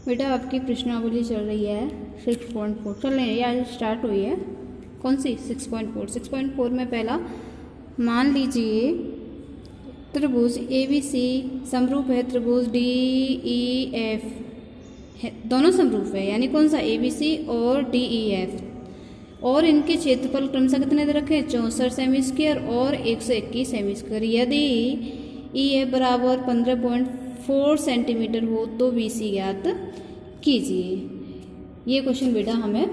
बेटा आपकी प्रश्नावली चल रही है 6.4 चल रही है या स्टार्ट हुई है। कौन सी 6.4। 6.4 में पहला मान लीजिए त्रिभुज ABC समरूप है त्रिभुज DEF है, दोनों समरूप है यानी कौन सा ABC और DEF और इनके क्षेत्रफल क्रमशः कितने दे रखे हैं 64 सेमी स्क्वायर और 121 सेमी स्क्वायर। यदि EF बराबर 15.4 सेंटीमीटर हो तो BC ज्ञात कीजिए। ये क्वेश्चन बेटा हमें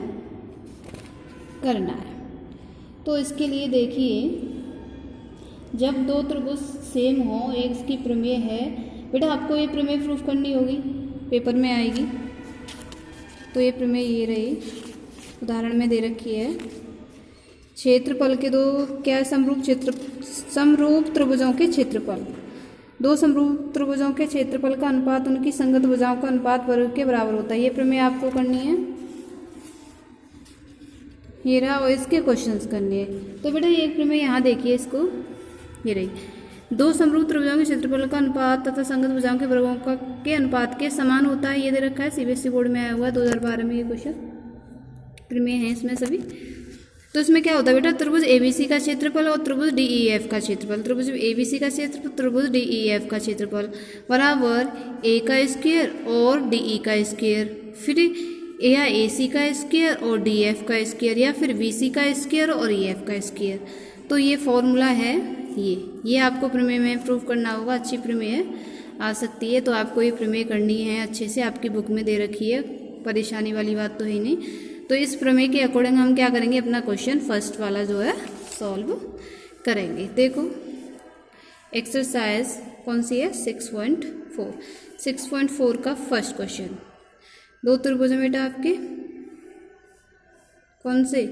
करना है। तो इसके लिए देखिए जब दो त्रिभुज सेम हो एक इसकी प्रमेय है बेटा, आपको ये प्रमेय प्रूफ करनी होगी, पेपर में आएगी। तो ये प्रमेय ये रही, उदाहरण में दे रखी है। क्षेत्रफल के दो क्या समरूप त्रिभुजों के क्षेत्रफल, दो समरूप त्रिभुजों के क्षेत्रफल का अनुपात उनकी संगत भुजाओं का अनुपात वर्ग के बराबर होता है। ये प्रमेय आपको करनी है, ये रहा, और इसके क्वेश्चंस करने हैं। तो बेटा ये एक प्रमेय यहाँ देखिए, इसको ये रही, दो समरूप त्रिभुजों के क्षेत्रफल का अनुपात तथा संगत भुजाओं के वर्गों का के अनुपात के समान होता है। ये दे रखा है, CBSE बोर्ड में आया हुआ 2012 में ये क्वेश्चन प्रमेय है इसमें सभी। तो इसमें क्या होता है बेटा, त्रिभुज ABC का क्षेत्रफल और त्रिभुज DEF का क्षेत्रफल, त्रिभुज ABC का क्षेत्रफल त्रिभुज DEF का क्षेत्रफल बराबर A का स्क्वायर और DE का स्क्वायर, फिर या AC का स्क्वायर और DF का स्क्वायर, या फिर BC का स्क्वायर और EF का स्क्वायर। तो ये फॉर्मूला है, ये आपको प्रमेय में प्रूफ करना होगा। अच्छी प्रमेय आ सकती है तो आपको ये प्रमेय करनी है अच्छे से, आपकी बुक में दे रखी है, परेशानी वाली बात तो है नहीं। तो इस प्रमेय के अकॉर्डिंग हम क्या करेंगे, अपना क्वेश्चन फर्स्ट वाला जो है सॉल्व करेंगे। देखो एक्सरसाइज कौन सी है 6.4। 6.4 का फर्स्ट क्वेश्चन, दो त्रिभुज है बेटा आपके, कौन से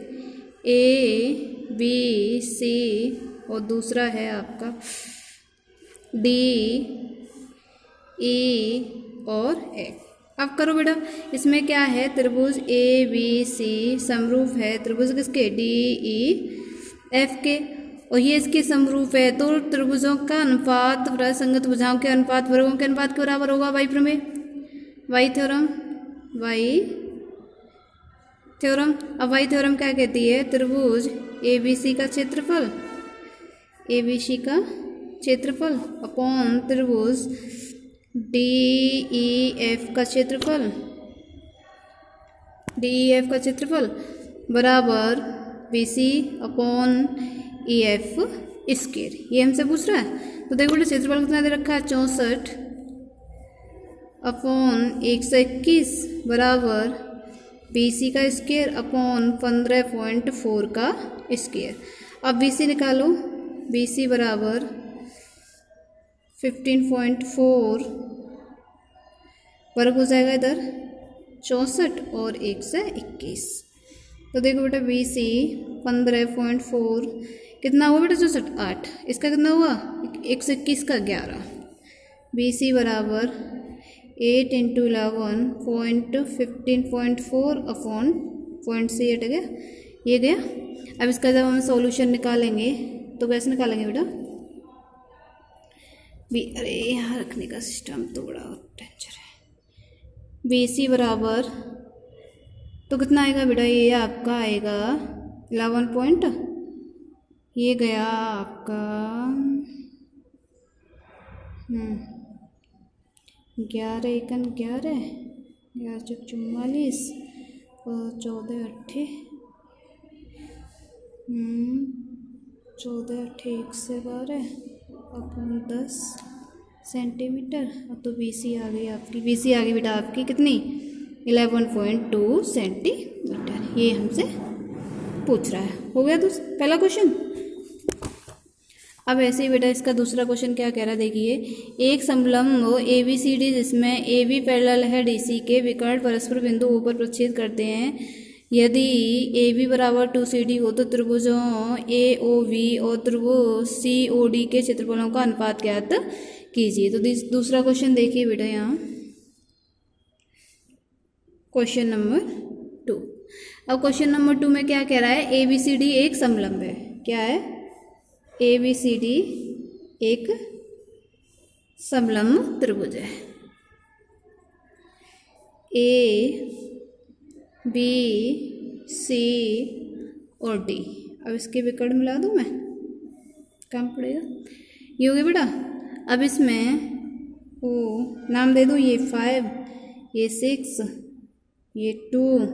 ABC और दूसरा है आपका DE और F। अब करो बेटा, इसमें क्या है, त्रिभुज ABC समरूप है त्रिभुज किसके DEF के, और ये इसके समरूप है तो त्रिभुजों का अनुपात संगत भुजाओं के अनुपात वर्गों के अनुपात के बराबर होगा। वाई प्रमेय, वाई थ्योरम, वाई थ्योरम। अब वाई थ्योरम क्या कहती है, त्रिभुज ABC का क्षेत्रफल, ABC का क्षेत्रफल अपॉन त्रिभुज DEF का क्षेत्रफल, DEF का क्षेत्रफल बराबर BC अपॉन EF स्क्वायर। ये हमसे पूछ रहा है। तो देखो बेटा क्षेत्रफल कितना दे रखा है 64 अपॉन 121 बराबर BC का स्क्वायर अपॉन 15.4 का स्क्वायर। अब BC निकालो, BC बराबर 15.4 वर्ग हो जाएगा इधर 64 और 121। तो देखो बेटा BC 15.4 कितना हुआ बेटा 64 8, इसका कितना हुआ 121 का 11। BC बराबर 8 × 11 15.4 अपॉन पॉइंट से हट गया, ये गया। अब इसका जब हम सॉल्यूशन निकालेंगे तो कैसे निकालेंगे बेटा, अरे यहाँ रखने का सिस्टम तो बड़ा टेंशन है। BC बराबर तो कितना आएगा बेटा, ये आपका आएगा 11 पॉइंट, ये गया आपका 11 एकन 11 11 चौक 44 और 14 अट्ठे 14 अट्ठे 112 अपॉन 10 सेंटीमीटर। अब तो BC आ गई आपकी, BC आ गई बेटा आपकी कितनी 11.2 सेंटीमीटर। ये हमसे पूछ रहा है, हो गया पहला क्वेश्चन। अब ऐसे ही बेटा इसका दूसरा क्वेश्चन क्या कह रहा है, देखिए एक समलंब ABCD जिसमें AB पैरेलल है DC के विकर्ण परस्पर बिंदु O पर प्रच्छेद करते हैं। यदि AB बराबर 2CD हो तो त्रिभुजों AOB और त्रिभुज COD के क्षेत्रफलों का अनुपात ज्ञात कीजिए। तो दूसरा क्वेश्चन देखिए बेटा, यहाँ क्वेश्चन नंबर 2। अब क्वेश्चन नंबर 2 में क्या कह रहा है, ABCD एक समलंब है। क्या है, ABCD एक समलंब त्रिभुज है। ए बी सी और डी। अब इसके विकर्ण मिला दूँ मैं, काम पड़ेगा। ये हो गया बेटा। अब इसमें ओ नाम दे दूँ, ये 5, ये 6, ये 2,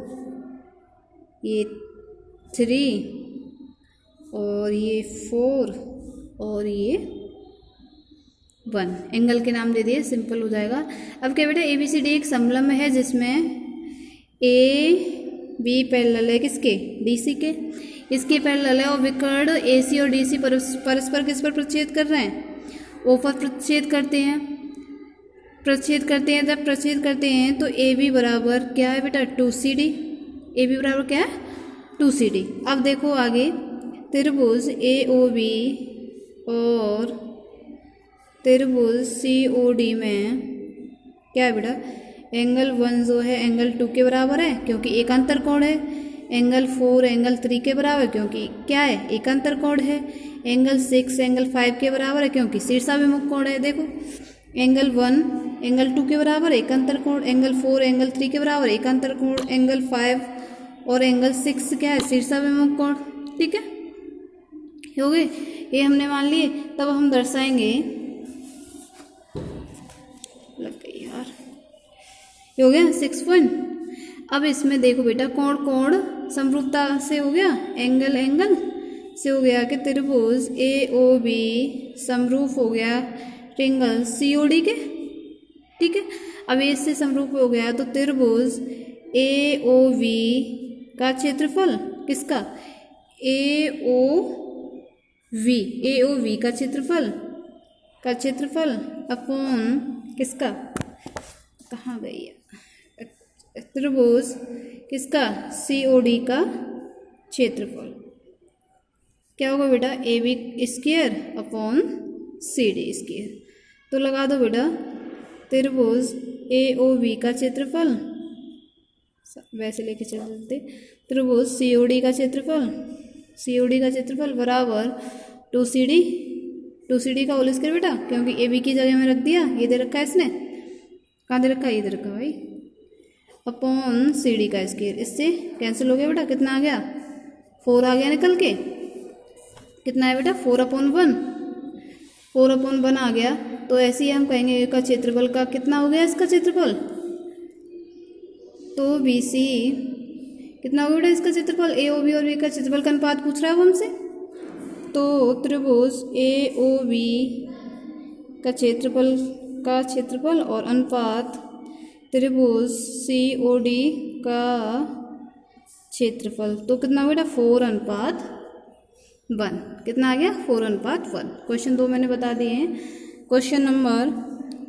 ये 3 और ये 4 और ये 1। एंगल के नाम दे दिए, सिंपल हो जाएगा। अब क्या बेटा, ABCD एक समलंब है जिसमें AB पैरेलल है किसके, DC के, इसके पैरेलल है और विकर्ण AC और DC परस्पर किस पर प्रतिच्छेद कर रहे हैं, O पर प्रतिच्छेद करते हैं, जब प्रतिच्छेद करते हैं तो AB बराबर क्या है बेटा, 2CD। AB बराबर क्या है, 2CD। अब देखो आगे, त्रिभुज AOB और त्रिभुज COD में क्या है बेटा, एंगल 1 जो है एंगल 2 के बराबर है क्योंकि एक अंतर कोण है, एंगल 4 एंगल 3 के बराबर क्योंकि क्या है, एक अंतर कोण है, एंगल 6 एंगल 5 के बराबर है क्योंकि शीर्षाभिमुख कोण है। देखो एंगल 1 एंगल 2 के बराबर एक अंतर कोण, एंगल 4 एंगल 3 के बराबर एक अंतर कोण, एंगल 5 और एंगल 6 क्या है, शीर्षाभिमुख कोण। ठीक है, हो गए ये हमने मान लिए। तब हम दर्शाएंगे, लग गई यार, ये हो गया 6 पॉइंट। अब इसमें देखो बेटा, कोण कोण समरूपता से हो गया, एंगल एंगल से हो गया कि त्रिभुज AOB समरूप हो गया ट्रायंगल COD के। ठीक है, अब ये इससे समरूप हो गया तो त्रिभुज AOV का क्षेत्रफल किसका, AOV का क्षेत्रफल अपॉन किसका, कहाँ गई है, त्रिभुज किसका, COD का क्षेत्रफल क्या होगा बेटा, AB square upon CD square. तो लगा दो बेटा, त्रिभुज AOB का क्षेत्रफल, वैसे लेके चलते, त्रिभुज COD का क्षेत्रफल बराबर 2CD का होल स्क्वायर बेटा, क्योंकि AB की जगह में रख दिया, ये दे रखा है इसने, कहाँ दे रखा है, ये दे रखा है भाई, अपॉन CD का स्क्वायर। इससे कैंसिल हो गया बेटा, कितना आ गया, 4 आ गया निकल के, कितना है बेटा, 4/1 आ गया। तो ऐसे ही हम कहेंगे ए का क्षेत्रफल का कितना हो गया, इसका क्षेत्रफल, तो BC कितना हो गया बेटा इसका क्षेत्रफल, AOB और B का क्षेत्रफल का अनुपात पूछ रहा है वो हमसे। तो त्रिभुज AOB का क्षेत्रफल और अनुपात त्रिभुज COD का क्षेत्रफल, तो कितना बेटा 4/1, कितना आ गया 4/1। क्वेश्चन 2 मैंने बता दिए हैं। क्वेश्चन नंबर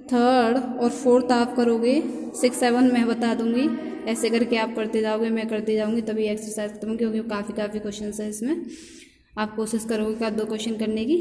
3 और 4 आप करोगे, 6 7 मैं बता दूंगी, ऐसे करके आप करते जाओगे, मैं करती जाऊंगी, तभी एक्सरसाइज खत्म, क्योंकि काफ़ी क्वेश्चन है इसमें। आप कोशिश करोगे का 2 क्वेश्चन करने की।